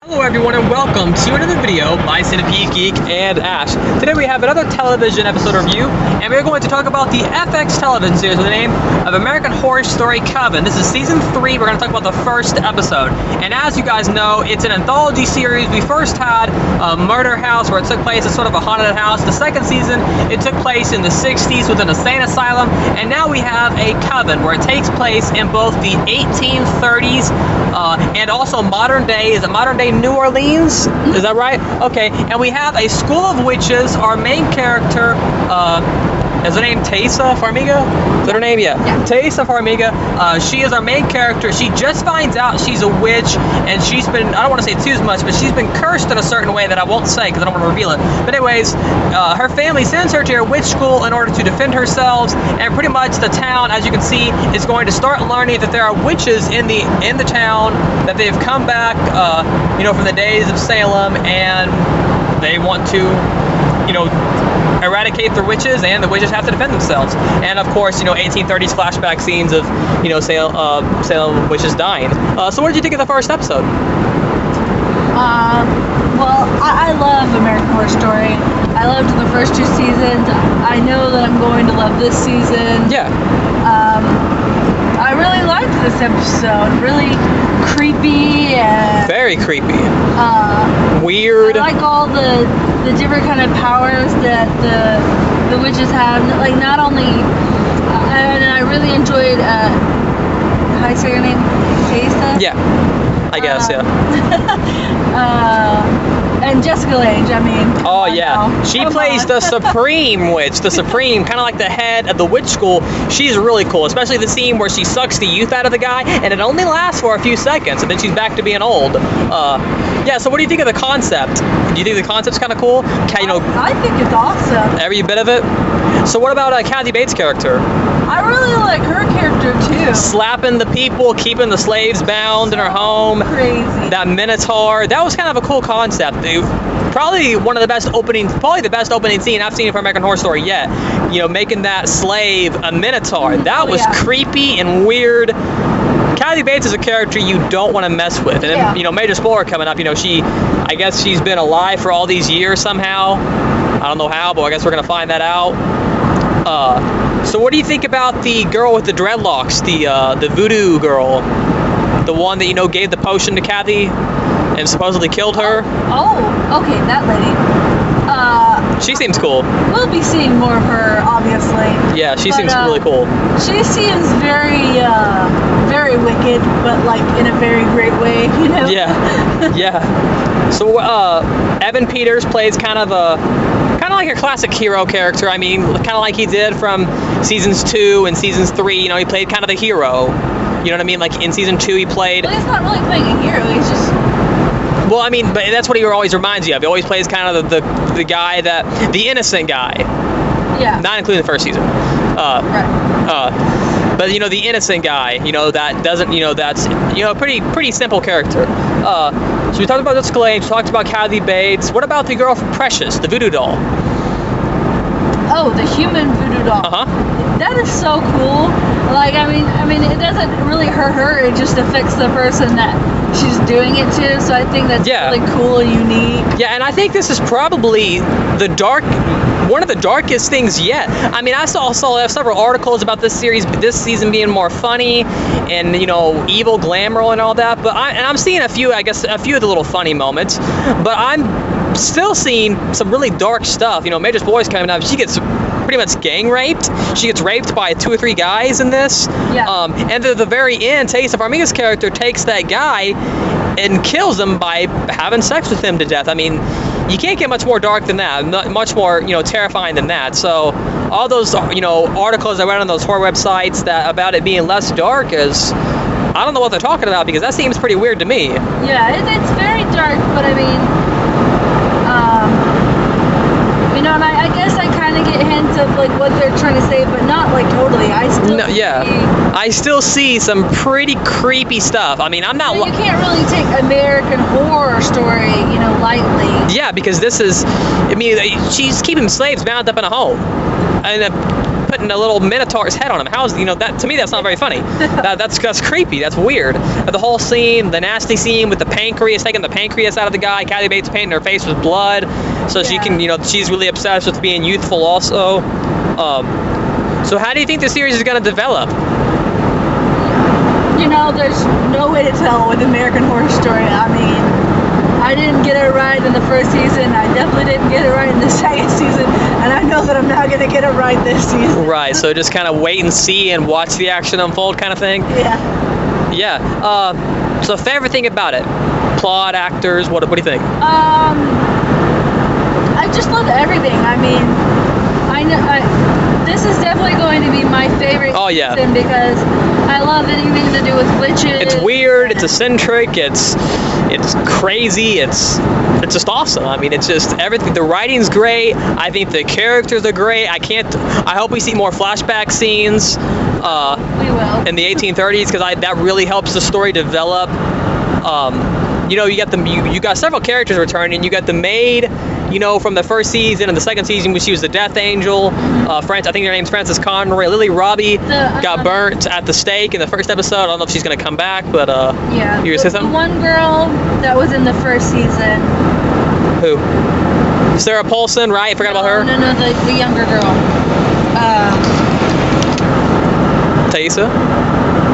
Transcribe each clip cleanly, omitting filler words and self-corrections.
Hello everyone and welcome to another video by Centipede Geek and Ash. Today we have another television episode review, and we're going to talk about the FX television series with the name of American Horror Story Coven. This is season 3. We're going to talk about the first episode. And as you guys know, it's an anthology series. We first had a murder house where it took place as sort of a haunted house. The second season, it took place in the 60s with an insane asylum. And now we have a coven where it takes place in both the 1830s and also modern day. Is it modern day New Orleans? Is that right? Okay. And we have a school of witches. Our main character, is her name Taysa Farmiga? Is that her name? Yeah. Taysa Farmiga. She is our main character. She just finds out she's a witch, and she's been, I don't want to say too much, but she's been cursed in a certain way that I won't say because I don't want to reveal it. But anyways, her family sends her to a witch school in order to defend herself, and pretty much the town, as you can see, is going to start learning that there are witches in the town, that they've come back, from the days of Salem, and they want to, eradicate the witches, and the witches have to defend themselves. And of course, 1830s flashback scenes of, Salem witches dying. So what did you think of the first episode? Well, I love American Horror Story. I loved the first 2 seasons. I know that I'm going to love this season. Yeah. I really liked this episode. Really creepy and very creepy. Weird. I like all the different kind of powers that the witches have. Like, not only, and I really enjoyed. How do I say your name? Taysa? Yeah. I guess, yeah. And Jessica Lange, oh yeah, she plays the Supreme Witch, the Supreme, kind of like the head of the witch school. She's really cool, especially the scene where she sucks the youth out of the guy, and it only lasts for a few seconds, and then she's back to being old. Yeah, so what do you think of the concept? Do you think the concept's kind of cool? I think it's awesome. Every bit of it? So what about Kathy Bates' character? I really like her character too. Slapping the people, keeping the slaves bound in her home. Crazy. That Minotaur. That was kind of a cool concept, dude. Probably the best opening scene I've seen for American Horror Story yet. Making that slave a Minotaur. That was creepy and weird. Kathy Bates is a character you don't want to mess with. And then, major spoiler coming up, I guess she's been alive for all these years somehow. I don't know how, but I guess we're going to find that out. So what do you think about the girl with the dreadlocks, the voodoo girl? The one that, gave the potion to Kathy and supposedly killed her? Oh, okay, that lady. She seems cool. We'll be seeing more of her, obviously. Yeah, she seems really cool. She seems very, very wicked, but like in a very great way, Yeah, yeah. So Evan Peters plays kind of like a classic hero character. Kind of like he did from seasons 2 and seasons 3. He played kind of the hero. You know what I mean? Like in season 2, he played. Well, he's not really playing a hero. He's just. Well, but that's what he always reminds you of. He always plays kind of the guy the innocent guy. Yeah. Not including the first season. Right. But the innocent guy. That doesn't. That's pretty simple character. So we talked about Jessica Lange. We talked about Kathy Bates. What about the girl from Precious, the voodoo doll? Oh, the human voodoo doll. That is so cool. Like, it doesn't really hurt her. It just affects the person that she's doing it to. So I think that's really cool and unique. Yeah, and I think this is probably one of the darkest things yet. I saw several articles about this season being more funny and, evil glamour and all that. But I'm seeing a few of the little funny moments. But I'm still seeing some really dark stuff. Major's boys coming up. She gets pretty much gang raped. She gets raped by 2 or 3 guys in this. Yeah. And at the very end, Taysa Farmiga's character takes that guy and kills him by having sex with him to death. You can't get much more dark than that. Much more, terrifying than that. So all those, articles I read on those horror websites about it being less dark is, I don't know what they're talking about, because that seems pretty weird to me. Yeah, it's very dark, but and I guess I kind of get hints of like what they're trying to say, but not like totally. I still see some pretty creepy stuff. I'm not. You can't really take American Horror Story, lightly. Yeah, because this is. She's keeping slaves bound up in a home, and putting a little minotaur's head on him. How's that? To me, that's not very funny. That's creepy. That's weird. The whole scene, the nasty scene with the pancreas, taking the pancreas out of the guy. Kathy Bates painting her face with blood, so she can, she's really obsessed with being youthful also. So how do you think the series is going to develop? There's no way to tell with American Horror Story. I mean, I didn't get it right in the first season. I definitely didn't get it right in the second season. And I know that I'm not going to get it right this season. Right, so just kind of wait and see and watch the action unfold kind of thing? Yeah. Yeah. So favorite thing about it? Plot, actors, what do you think? I just love everything. I mean, this is definitely going to be my favorite season because I love anything to do with witches. It's weird, it's eccentric, it's crazy, it's just awesome. I mean, it's just everything. The writing's great. I think the characters are great. I hope we see more flashback scenes. We will. In the 1830s, because that really helps the story develop. You got several characters returning. You got the maid, from the first season and the second season when she was the Death Angel. I think her name's Frances Conroy. Lily Robbie got burnt at the stake in the first episode. I don't know if she's going to come back, but yeah. You say something? The one girl that was in the first season. Who? Sarah Paulson, right? I forgot about her. No, the younger girl. Thaisa?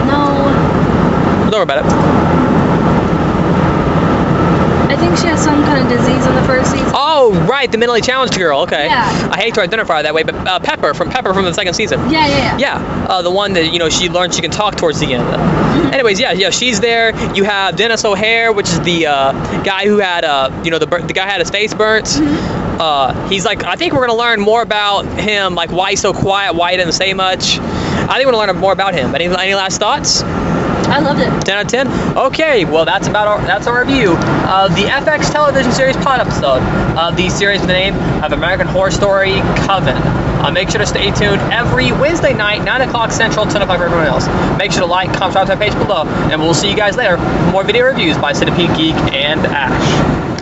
No. Don't worry about it. I think she has some kind of disease in the first season. Oh, right, the mentally challenged girl. Okay. Yeah. I hate to identify her that way, but Pepper from the second season. Yeah. Yeah, the one that she learned she can talk towards the end. Anyways, yeah, she's there. You have Dennis O'Hare, which is the guy who had the guy had his face burnt. He's like, I think we're gonna learn more about him, like why he's so quiet, why he didn't say much. I think we're gonna learn more about him. Any last thoughts? I loved it. 10 out of 10? Okay, well that's our review of the FX television series pilot episode of the series with the name of American Horror Story Coven. Make sure to stay tuned every Wednesday night, 9 o'clock Central, 10 o'clock for everyone else. Make sure to like, comment, subscribe to our page below, and we'll see you guys later for more video reviews by Centipede Geek and Ash.